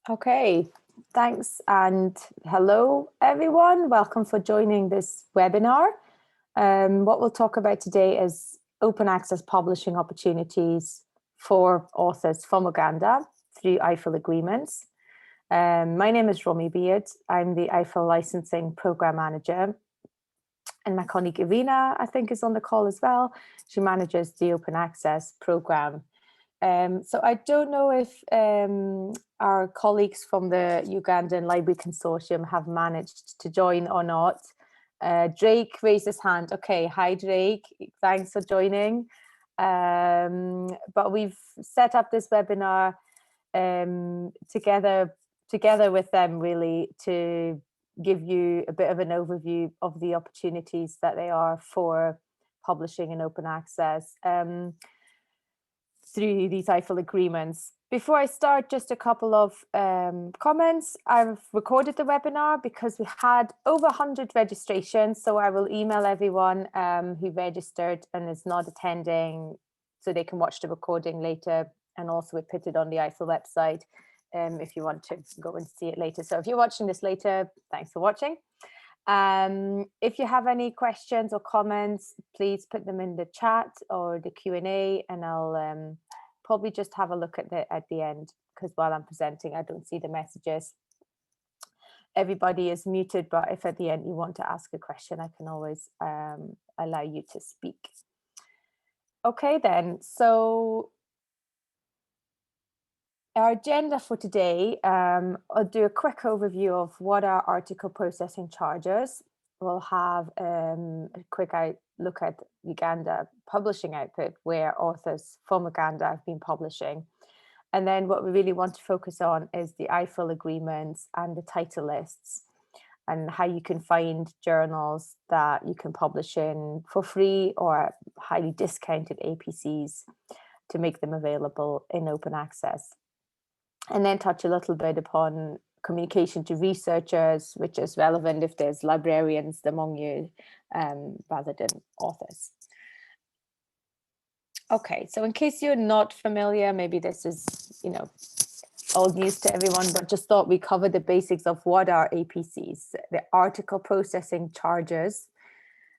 Okay, thanks and hello everyone. Welcome for joining this webinar. What we'll talk about today is open access publishing opportunities for authors from Uganda through EIFL agreements. My name is Romy. I'm the EIFL licensing program manager. And my colleague Irina, I think, is on the call as well. She manages the open access program. So I don't know if our colleagues from the Ugandan Library Consortium have managed to join or not. Drake raised his hand. Okay, hi Drake, thanks for joining. But we've set up this webinar together with them really to give you a bit of an overview of the opportunities that they are for publishing in open access through these EIFL agreements. Before I start, just a couple of comments. I've recorded the webinar because we had over 100 registrations, so I will email everyone who registered and is not attending so they can watch the recording later, and also we put it on the EIFL website if you want to go and see it later. So if you're watching this later, thanks for watching. If you have any questions or comments, please put them in the chat or the Q&A, and I'll probably just have a look at the end, because while I'm presenting, I don't see the messages. Everybody is muted, but if at the end you want to ask a question, I can always allow you to speak. Okay, then. So our agenda for today, I'll do a quick overview of what are article processing charges. We'll have a quick look at Uganda publishing output, where authors from Uganda have been publishing. And then what we really want to focus on is the EIFL agreements and the title lists, and how you can find journals that you can publish in for free or highly discounted APCs to make them available in open access. And then touch a little bit upon communication to researchers, which is relevant if there's librarians among you rather than authors. Okay, so in case you're not familiar, maybe this is, old news to everyone, but just thought we cover the basics of what are APCs, the article processing charges.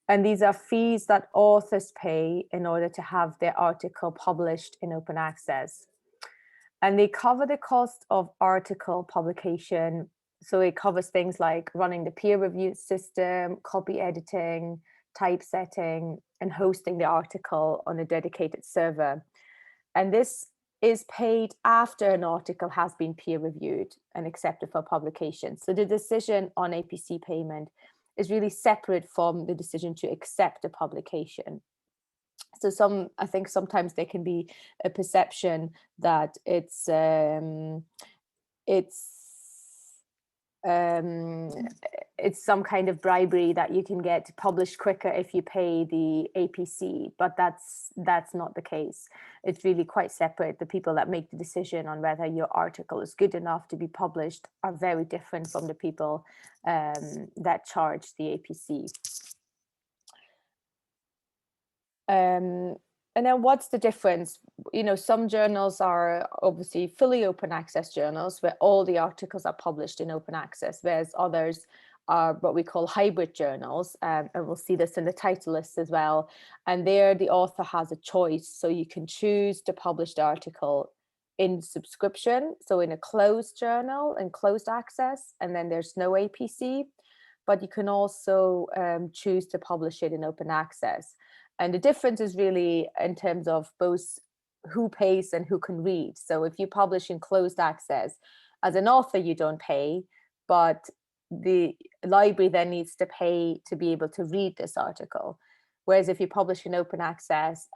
And these are fees that authors pay in order to have their article published in open access. And they cover the cost of article publication. So it covers things like running the peer review system, copy editing, typesetting, and hosting the article on a dedicated server. And this is paid after an article has been peer reviewed and accepted for publication. So the decision on APC payment is really separate from the decision to accept a publication. So I think sometimes there can be a perception that it's some kind of bribery that you can get published quicker if you pay the APC, but that's not the case. It's really quite separate. The people that make the decision on whether your article is good enough to be published are very different from the people that charge the APC. And then what's the difference? Some journals are obviously fully open access journals where all the articles are published in open access, whereas others are what we call hybrid journals. And we'll see this in the title list as well. And there the author has a choice. So you can choose to publish the article in subscription, so in a closed journal and closed access, and then there's no APC. But you can also choose to publish it in open access. And the difference is really in terms of both who pays and who can read. So if you publish in closed access, as an author, you don't pay, but the library then needs to pay to be able to read this article. Whereas if you publish in open access,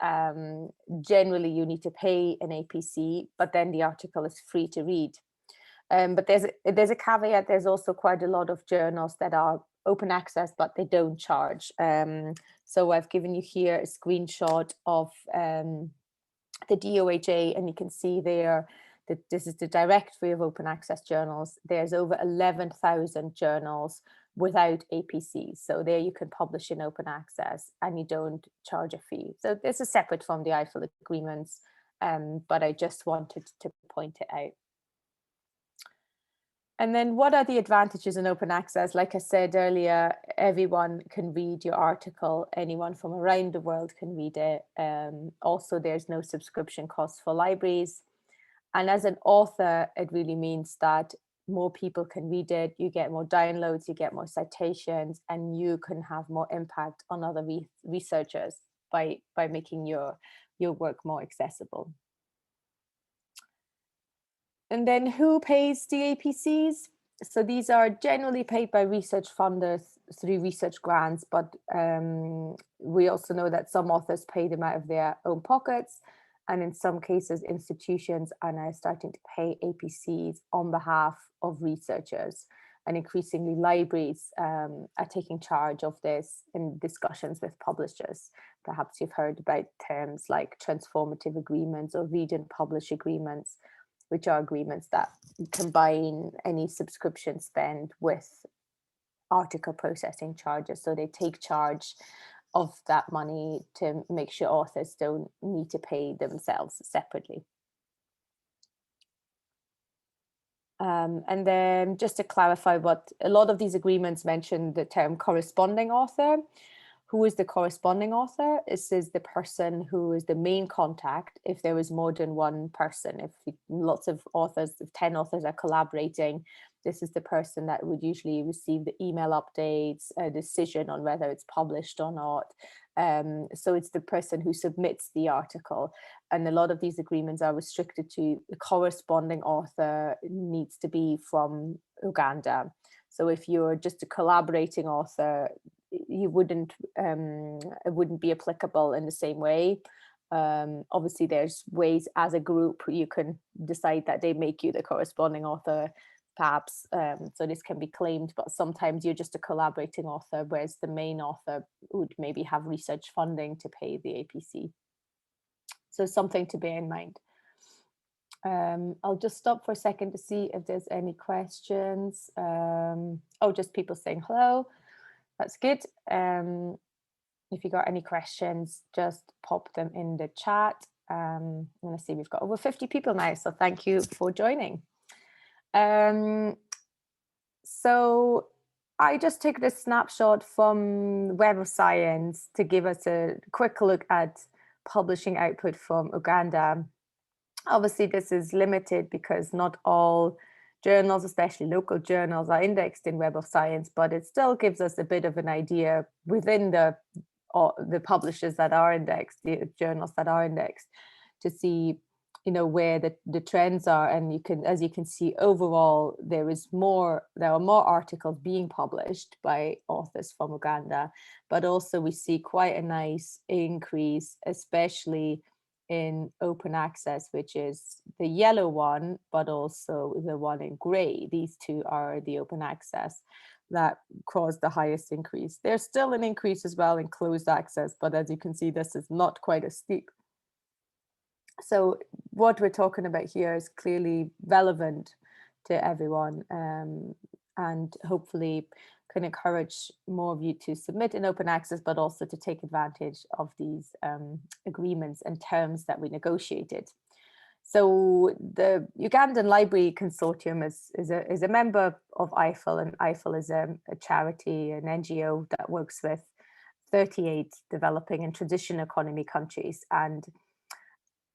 generally you need to pay an APC, but then the article is free to read. But there's a caveat. There's also quite a lot of journals that are open access, but they don't charge. So I've given you here a screenshot of the DOHA, and you can see there that this is the directory of open access journals. There's over 11,000 journals without APCs. So there you can publish in open access and you don't charge a fee. So this is separate from the EIFL agreements, but I just wanted to point it out. And then what are the advantages in open access? Like I said earlier, everyone can read your article. Anyone from around the world can read it. Also, there's no subscription cost for libraries. And as an author, it really means that more people can read it, you get more downloads, you get more citations, and you can have more impact on other researchers by making your work more accessible. And then who pays the APCs? So these are generally paid by research funders through research grants, but we also know that some authors pay them out of their own pockets. And in some cases, institutions are now starting to pay APCs on behalf of researchers. And increasingly, libraries are taking charge of this in discussions with publishers. Perhaps you've heard about terms like transformative agreements or read and publish agreements, which are agreements that combine any subscription spend with article processing charges. So they take charge of that money to make sure authors don't need to pay themselves separately. And then just to clarify, what a lot of these agreements mention the term corresponding author. Who is the corresponding author? This is the person who is the main contact if there is more than one person. If lots of authors, if 10 authors are collaborating, this is the person that would usually receive the email updates, a decision on whether it's published or not. So it's the person who submits the article. And a lot of these agreements are restricted to the corresponding author needs to be from Uganda. So if you're just a collaborating author, you wouldn't it wouldn't be applicable in the same way. Obviously, there's ways as a group you can decide that they make you the corresponding author, perhaps. So this can be claimed, but sometimes you're just a collaborating author, whereas the main author would maybe have research funding to pay the APC. So something to bear in mind. I'll just stop for a second to see if there's any questions. Oh, just people saying hello. That's good. If you got any questions, just pop them in the chat. I'm going to see we've got over 50 people now, so thank you for joining. So I just took this snapshot from Web of Science to give us a quick look at publishing output from Uganda. Obviously, this is limited because not all journals, especially local journals, are indexed in Web of Science, but it still gives us a bit of an idea within the publishers that are indexed, the journals that are indexed, to see, you know, where the trends are. And you can, as you can see, overall, there are more articles being published by authors from Uganda, but also we see quite a nice increase, especially in open access, which is the yellow one, but also the one in gray. These two are the open access that caused the highest increase. There's still an increase as well in closed access, but as you can see, this is not quite as steep. So what we're talking about here is clearly relevant to everyone, and hopefully can encourage more of you to submit in open access, but also to take advantage of these agreements and terms that we negotiated. So the Ugandan Library Consortium is a member of EIFL, and EIFL is a charity, an NGO that works with 38 developing and transition economy countries. And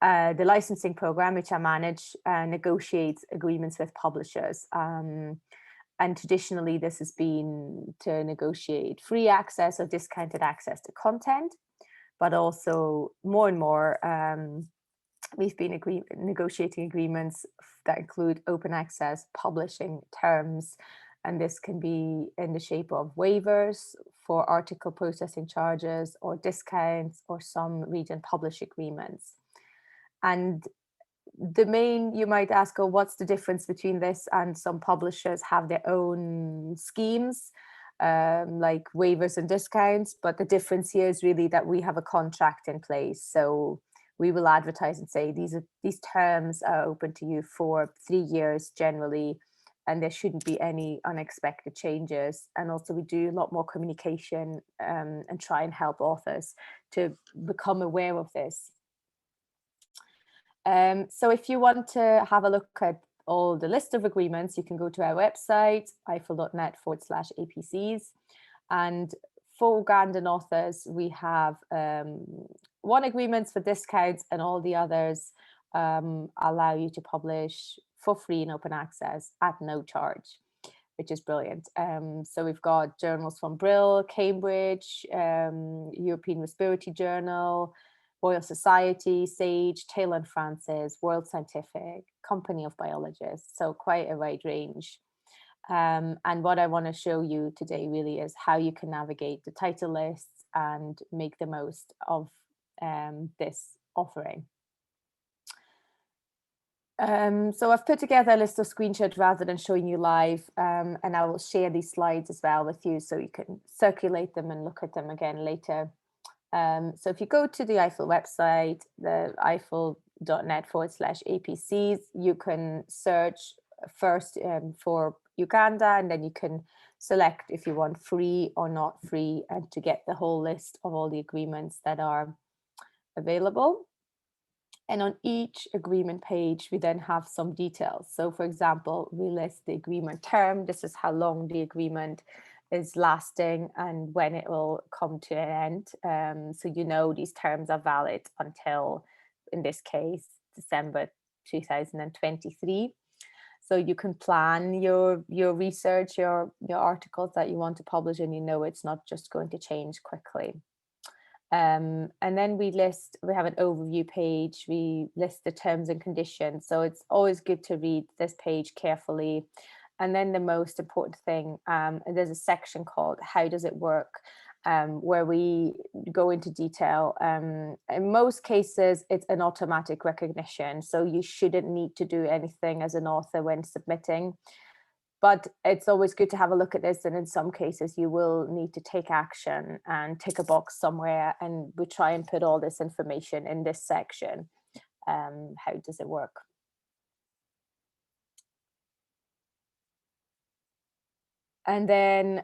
the licensing program, which I manage, negotiates agreements with publishers. And traditionally, this has been to negotiate free access or discounted access to content, but also more and more, we've been negotiating agreements that include open access publishing terms. And this can be in the shape of waivers for article processing charges, or discounts, or some read and publish agreements. And the main, you might ask, oh, what's the difference between this? And some publishers have their own schemes, like waivers and discounts. But the difference here is really that we have a contract in place. So we will advertise and say these terms are open to you for 3 years generally, and there shouldn't be any unexpected changes. And also we do a lot more communication and try and help authors to become aware of this. So if you want to have a look at all the list of agreements, you can go to our website, eifl.net/APCs. And for Ugandan authors, we have one agreements for discounts, and all the others allow you to publish for free in open access at no charge, which is brilliant. So we've got journals from Brill, Cambridge, European Respiratory Journal, Royal Society, Sage, Taylor and Francis, World Scientific, Company of Biologists. So quite a wide range. And what I want to show you today really is how you can navigate the title lists and make the most of this offering. So I've put together a list of screenshots rather than showing you live, and I will share these slides as well with you so you can circulate them and look at them again later. So if you go to the EIFL website, the eifl.net/APCs, you can search first for Uganda, and then you can select if you want free or not free, and to get the whole list of all the agreements that are available. And on each agreement page, we then have some details. So for example, we list the agreement term. This is how long the agreement is lasting and when it will come to an end. So you know these terms are valid until, in this case, December 2023. So you can plan your research, your articles that you want to publish, and you know it's not just going to change quickly. And then we have an overview page. We list the terms and conditions. So it's always good to read this page carefully. And then the most important thing, there's a section called How Does It Work? Where we go into detail. In most cases, it's an automatic recognition. So you shouldn't need to do anything as an author when submitting. But it's always good to have a look at this. And in some cases, you will need to take action and tick a box somewhere. And we try and put all this information in this section. How does it work? And then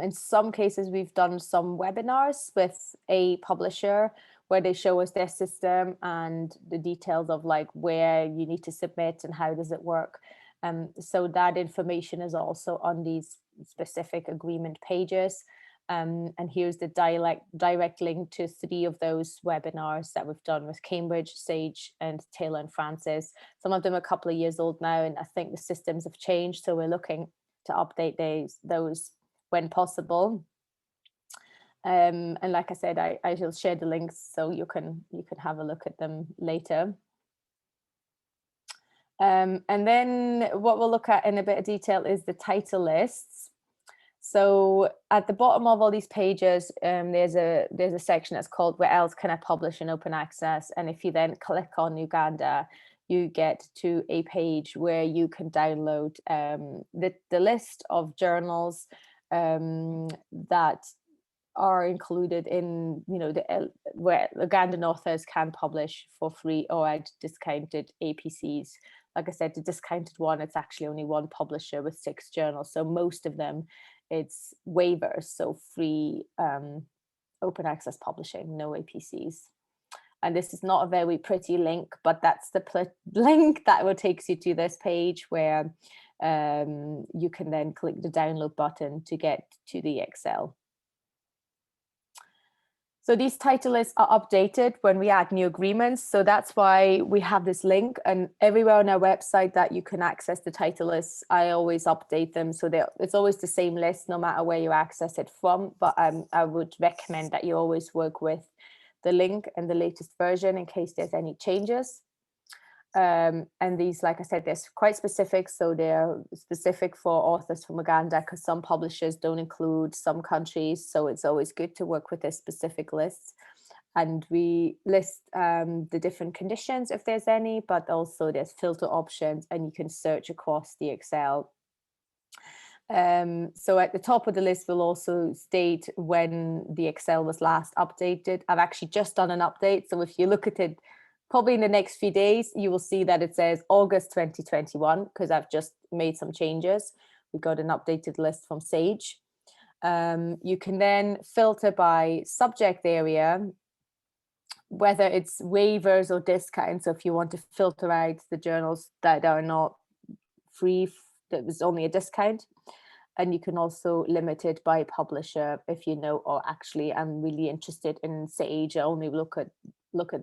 in some cases, we've done some webinars with a publisher where they show us their system and the details of like where you need to submit and how does it work. So that information is also on these specific agreement pages. And here's the direct link to 3 of those webinars that we've done with Cambridge, Sage, and Taylor and Francis. Some of them are a couple of years old now, and I think the systems have changed. So we're looking to update those when possible. And like I said, I will share the links so you can have a look at them later. And then what we'll look at in a bit of detail is the title lists. So at the bottom of all these pages, there's a section that's called Where Else Can I Publish in Open Access? And if you then click on Uganda, you get to a page where you can download the list of journals that are included in, where Ugandan authors can publish for free or at discounted APCs. Like I said, the discounted one, it's actually only one publisher with 6 journals. So most of them, it's waivers, so free open access publishing, no APCs. And this is not a very pretty link, but that's the link that will take you to this page where you can then click the download button to get to the Excel. So these title lists are updated when we add new agreements. So that's why we have this link, and everywhere on our website that you can access the title lists, I always update them. So it's always the same list, no matter where you access it from. But I would recommend that you always work with the link and the latest version in case there's any changes. And these, like I said, they're quite specific. So they're specific for authors from Uganda because some publishers don't include some countries. So it's always good to work with a specific list. And we list the different conditions if there's any, but also there's filter options and you can search across the Excel. So at the top of the list, we'll also state when the Excel was last updated. I've actually just done an update. So if you look at it, probably in the next few days, you will see that it says August 2021, because I've just made some changes. We got an updated list from Sage. You can then filter by subject area, whether it's waivers or discounts. So if you want to filter out the journals that are not free, that was only a discount. And you can also limit it by publisher if you know, or actually I'm really interested in Sage, I only look at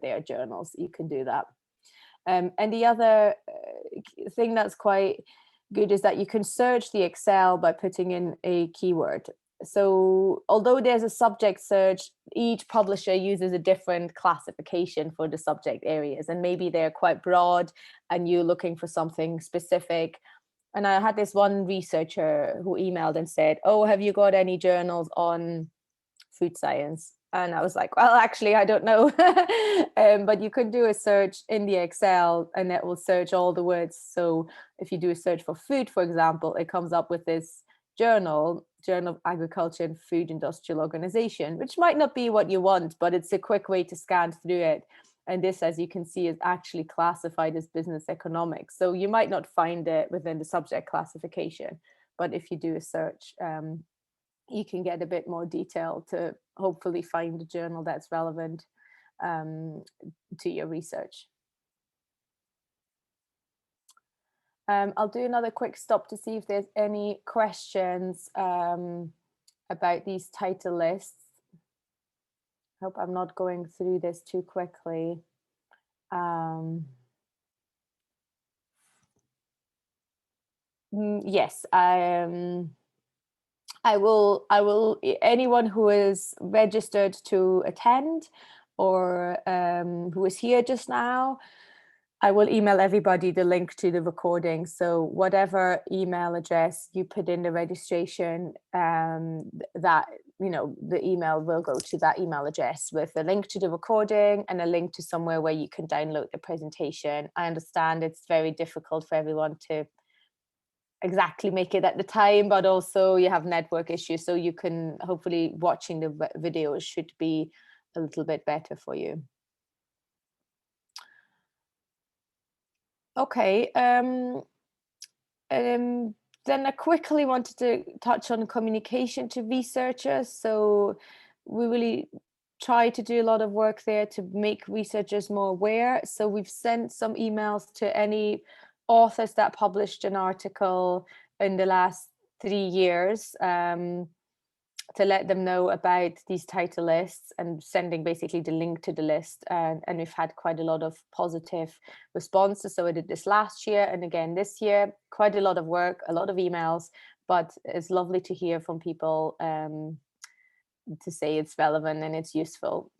their journals. You can do that. And the other thing that's quite good is that you can search the Excel by putting in a keyword. So although there's a subject search, each publisher uses a different classification for the subject areas, and maybe they're quite broad and you're looking for something specific. And I had this one researcher who emailed and said, oh, have you got any journals on food science? And I was like, well, actually, I don't know. But you could do a search in the Excel and it will search all the words. So if you do a search for food, for example, it comes up with this Journal of Agriculture and Food Industrial Organization, which might not be what you want, but it's a quick way to scan through it. And this, as you can see, is actually classified as business economics. So you might not find it within the subject classification, but if you do a search, you can get a bit more detail to hopefully find a journal that's relevant to your research. I'll do another quick stop to see if there's any questions about these title lists. Hope I'm not going through this too quickly. Yes, I will, anyone who is registered to attend or who is here just now, I will email everybody the link to the recording. So whatever email address you put in the registration, that, you know, the email will go to that email address with a link to the recording and a link to somewhere where you can download the presentation. I understand it's very difficult for everyone to exactly make it at the time, but also you have network issues. So you can, hopefully watching the videos should be a little bit better for you. Okay, then I quickly wanted to touch on communication to researchers. So we really try to do a lot of work there to make researchers more aware. So we've sent some emails to any authors that published an article in the last 3 years, to let them know about these title lists and sending basically the link to the list. And we've had quite a lot of positive responses. So I did this last year and again this year, quite a lot of work, a lot of emails, but it's lovely to hear from people to say it's relevant and it's useful.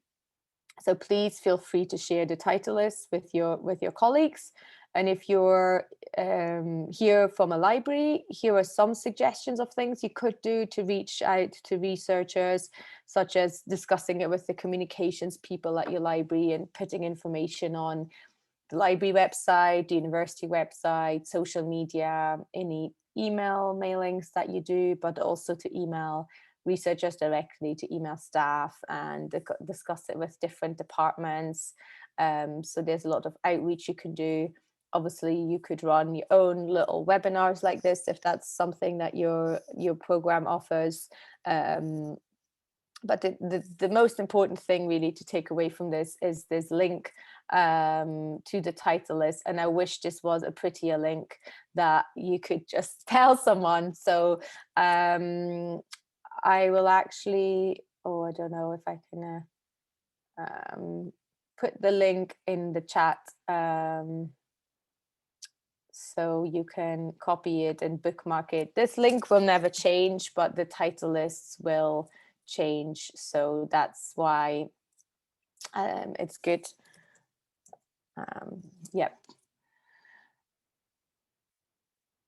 So please feel free to share the title list with your colleagues. And if you're here from a library, here are some suggestions of things you could do to reach out to researchers, such as discussing it with the communications people at your library and putting information on the library website, the university website, social media, any email mailings that you do, but also to email researchers directly, to email staff and discuss it with different departments. So there's a lot of outreach you can do. Obviously, you could run your own little webinars like this if that's something that your program offers. But the most important thing really to take away from this is this link to the title list. And I wish this was a prettier link that you could just tell someone. So I will actually, I don't know if I can put the link in the chat. So you can copy it and bookmark it. This link will never change, but the title lists will change. So that's why it's good. Yep.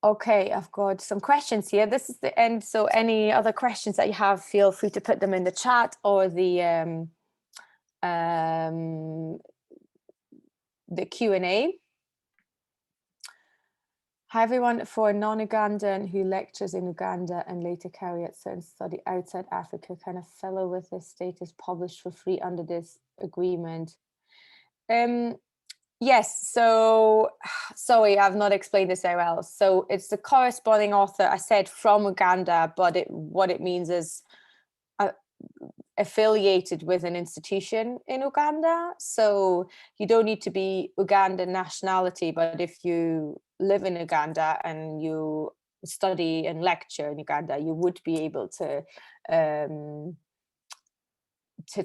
Okay, I've got some questions here. This is the end. So any other questions that you have, feel free to put them in the chat or the Q&A. Hi everyone, for a non-Ugandan who lectures in Uganda and later carry out certain study outside Africa, can a fellow with this status publish for free under this agreement? Yes, so sorry, I've not explained this very well. So it's the corresponding author, I said from Uganda, but what it means is affiliated with an institution in Uganda. So you don't need to be Ugandan nationality, but if you live in Uganda and you study and lecture in Uganda, you would be able to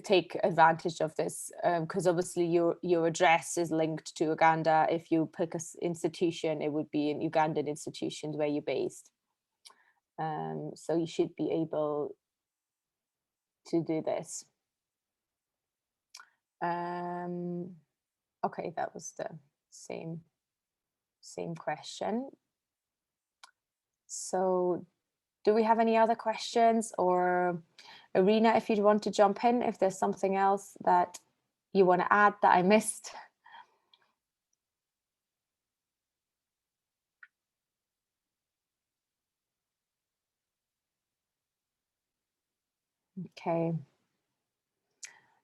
take advantage of this, because obviously your address is linked to Uganda. If you pick an institution, it would be an Ugandan institution where you're based. So you should be able to do this. Okay, that was the same question. So do we have any other questions? Or Irina, if you'd want to jump in, if there's something else that you want to add that I missed. Okay.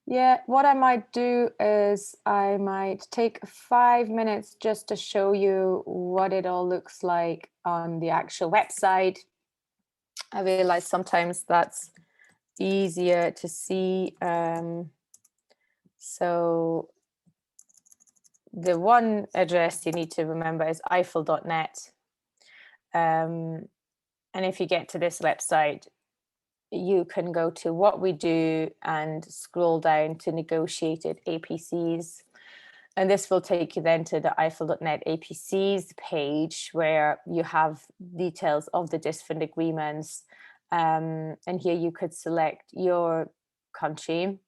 Yeah, what I might do is I might take 5 minutes just to show you what it all looks like on the actual website. I realize sometimes that's easier to see. So the one address you need to remember is EIFL.net. And if you get to this website, you can go to what we do and scroll down to negotiated APCs. And this will take you then to the EIFL.net APCs page, where you have details of the different agreements. And here you could select your country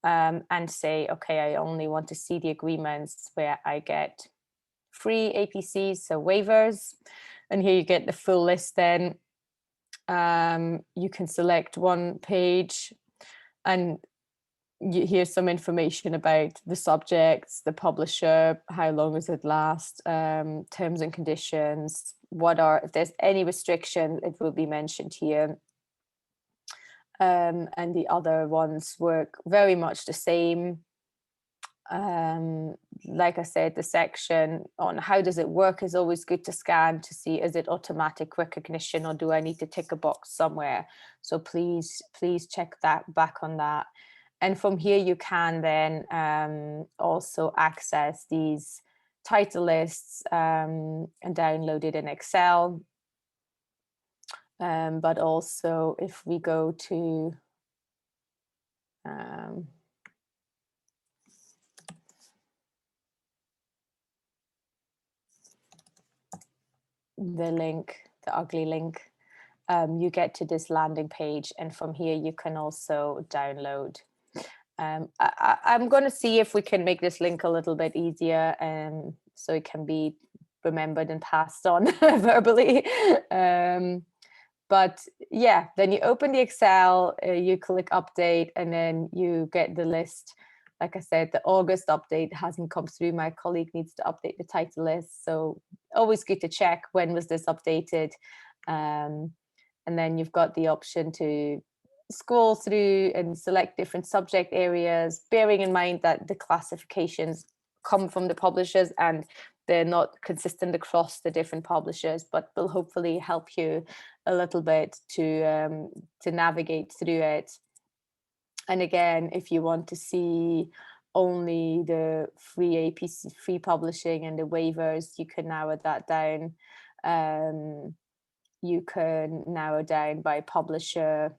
and say, okay, I only want to see the agreements where I get free APCs, so waivers. And here you get the full list then. You can select one page and here's some information about the subjects, the publisher, how long does it last, terms and conditions, if there's any restriction, it will be mentioned here. And the other ones work very much the same. Like I said, the section on how does it work is always good to scan to see, is it automatic recognition or do I need to tick a box somewhere? So please check that back on that. And from here you can then also access these title lists and download it in Excel. But also if we go to the link, the ugly link, you get to this landing page, and from here you can also download. I'm going to see if we can make this link a little bit easier, so it can be remembered and passed on verbally. But yeah, then you open the Excel, you click update, and then you get the list. Like I said, the August update hasn't come through. My colleague needs to update the title list. So always good to check when was this updated. And then you've got the option to scroll through and select different subject areas, bearing in mind that the classifications come from the publishers and they're not consistent across the different publishers, but will hopefully help you a little bit to navigate through it. And again, if you want to see only the free APC, free publishing and the waivers, you can narrow that down. You can narrow down by publisher.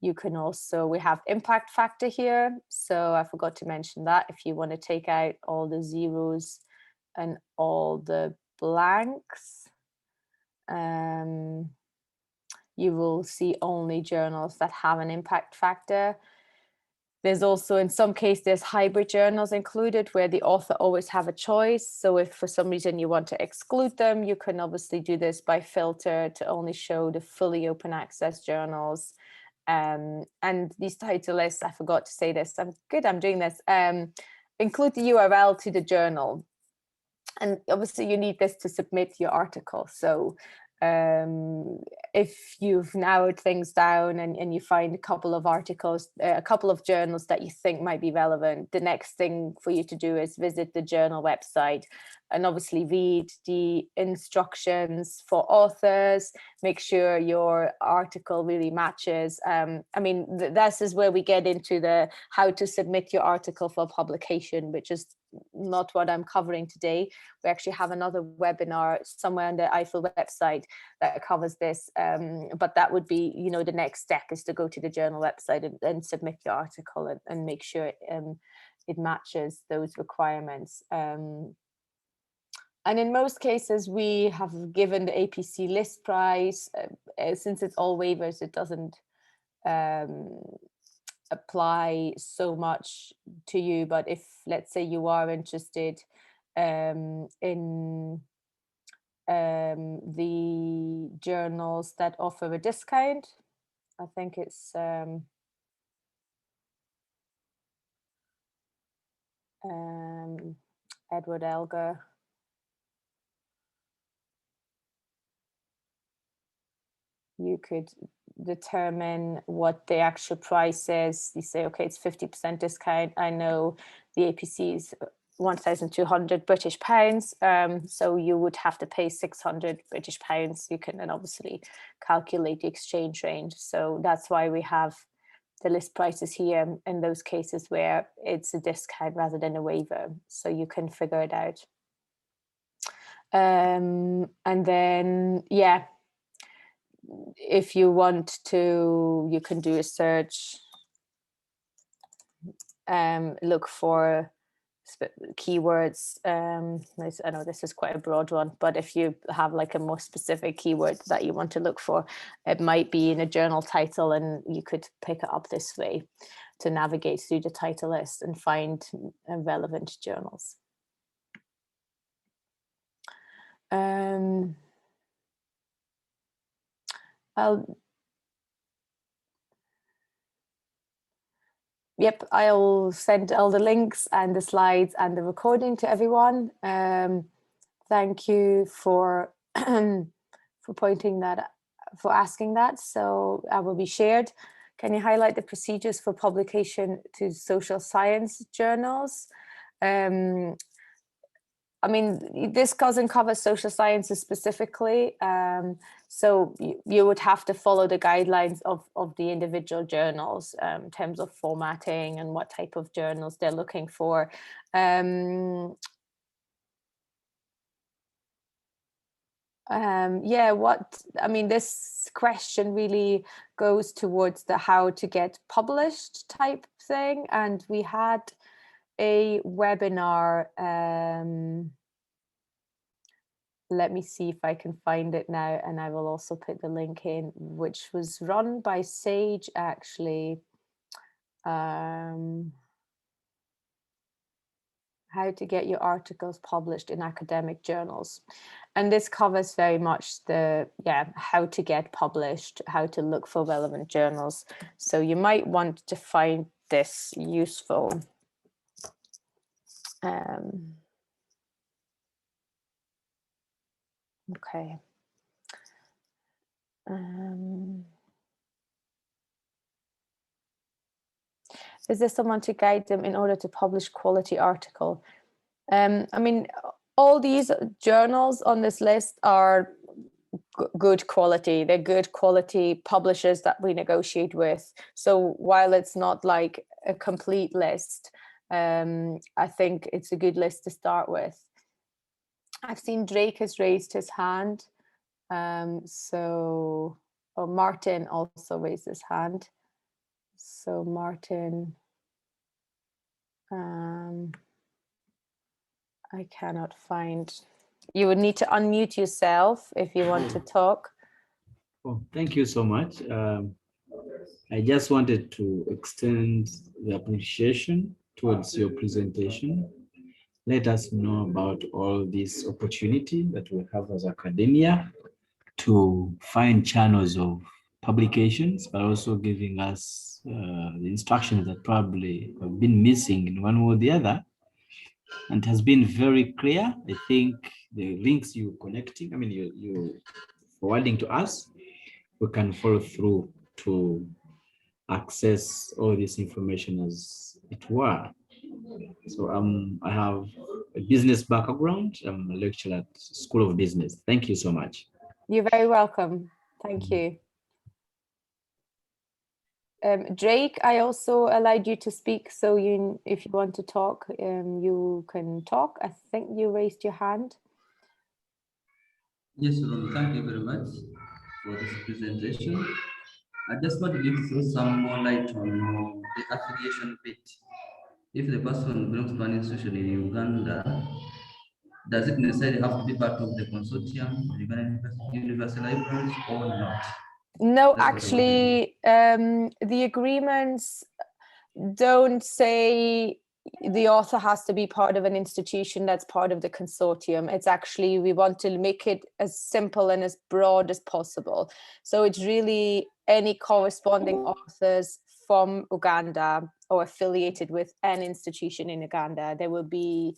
You can also, we have impact factor here. So I forgot to mention that if you want to take out all the zeros and all the blanks, you will see only journals that have an impact factor. There's also, in some cases, there's hybrid journals included where the author always have a choice. So if for some reason you want to exclude them, you can obviously do this by filter to only show the fully open access journals. And these title lists, I forgot to say this, I'm doing this, include the URL to the journal. And obviously you need this to submit your article. So if you've narrowed things down and you find a couple of articles, a couple of journals that you think might be relevant, the next thing for you to do is visit the journal website and obviously read the instructions for authors, make sure your article really matches. I mean, this is where we get into the how to submit your article for publication, which is not what I'm covering today. We actually have another webinar somewhere on the EIFL website that covers this, but that would be, you know, the next step is to go to the journal website and submit your article and make sure it matches those requirements. And in most cases, we have given the APC list price. Since it's all waivers, it doesn't apply so much to you. But if, let's say, you are interested in the journals that offer a discount, I think it's Edward Elgar. You could determine what the actual price is. You say, okay, it's 50% discount. I know the APC is 1,200 British pounds. So you would have to pay 600 British pounds. You can then obviously calculate the exchange range. So that's why we have the list prices here in those cases where it's a discount rather than a waiver. So you can figure it out. And then, yeah, if you want to, you can do a search, look for keywords. I know this is quite a broad one, but if you have like a more specific keyword that you want to look for, it might be in a journal title, and you could pick it up this way to navigate through the title list and find relevant journals. I'll send all the links and the slides and the recording to everyone. Thank you for pointing that, for asking that. So I will be shared. Can you highlight the procedures for publication to social science journals? I mean, this doesn't cover social sciences specifically. So you would have to follow the guidelines of the individual journals in terms of formatting and what type of journals they're looking for. This question really goes towards the how to get published type thing. And we had a webinar, let me see if I can find it now, and I will also put the link in, which was run by Sage actually. How to get your articles published in academic journals. And this covers very much the, how to get published, how to look for relevant journals. So you might want to find this useful. Okay. Is there someone to guide them in order to publish quality article? I mean, all these journals on this list are good quality. They're good quality publishers that we negotiate with. So while it's not like a complete list, I think it's a good list to start with. I've seen Drake has raised his hand. Martin also raised his hand. So Martin, I cannot find. You would need to unmute yourself if you want to talk. Oh, thank you so much. I just wanted to extend the appreciation towards your presentation. Let us know about all this opportunity that we have as academia to find channels of publications, but also giving us the instructions that probably have been missing in one way or the other. And it has been very clear. I think the links you connecting, I mean, you forwarding to us, we can follow through to access all this information as it were. So I have a business background. I'm a lecturer at School of Business. Thank you so much. You're very welcome. Thank you. Drake, I also allowed you to speak, so if you want to talk, you can talk. I think you raised your hand. Yes, Romy, thank you very much for this presentation. I just want to throw some more light on the affiliation bit. If the person belongs to an institution in Uganda, does it necessarily have to be part of the consortium, Uganda Universal Libraries, or not? No, That's actually, the agreements don't say the author has to be part of an institution that's part of the consortium. It's actually, we want to make it as simple and as broad as possible. So it's really any corresponding authors from Uganda or affiliated with an institution in Uganda. There will be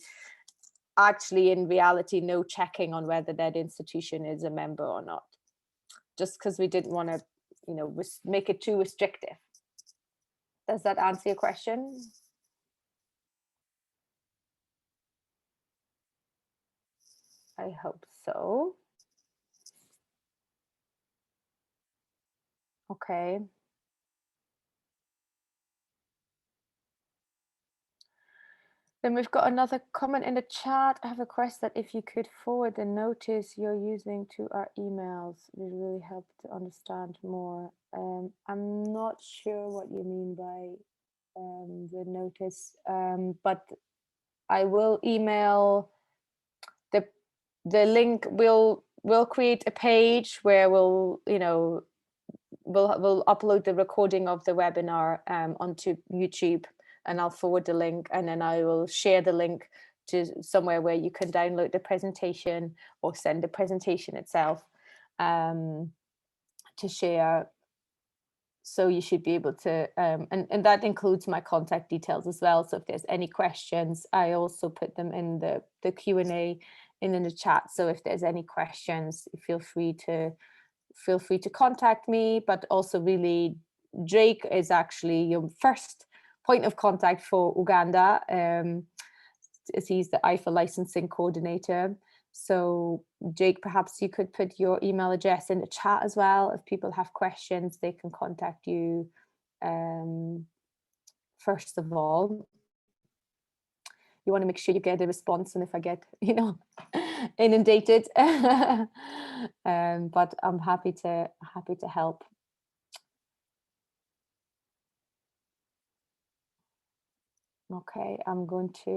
actually, in reality, no checking on whether that institution is a member or not, just because we didn't want to, make it too restrictive. Does that answer your question? I hope so. Okay. Then we've got another comment in the chat. I have a request that if you could forward the notice you're using to our emails, it would really help to understand more. I'm not sure what you mean by the notice, but I will email the link. We'll create a page where we'll upload the recording of the webinar onto YouTube, and I'll forward the link, and then I will share the link to somewhere where you can download the presentation or send the presentation itself to share. So you should be able to, and that includes my contact details as well. So if there's any questions, I also put them in the Q&A in the chat. So if there's any questions, feel free to contact me. But also, really, Drake is actually your first point of contact for Uganda, as he's the EIFL licensing coordinator. So Jake, perhaps you could put your email address in the chat as well. If people have questions, they can contact you first of all. You want to make sure you get a response, and if I get, inundated, but I'm happy to help. Okay, I'm going to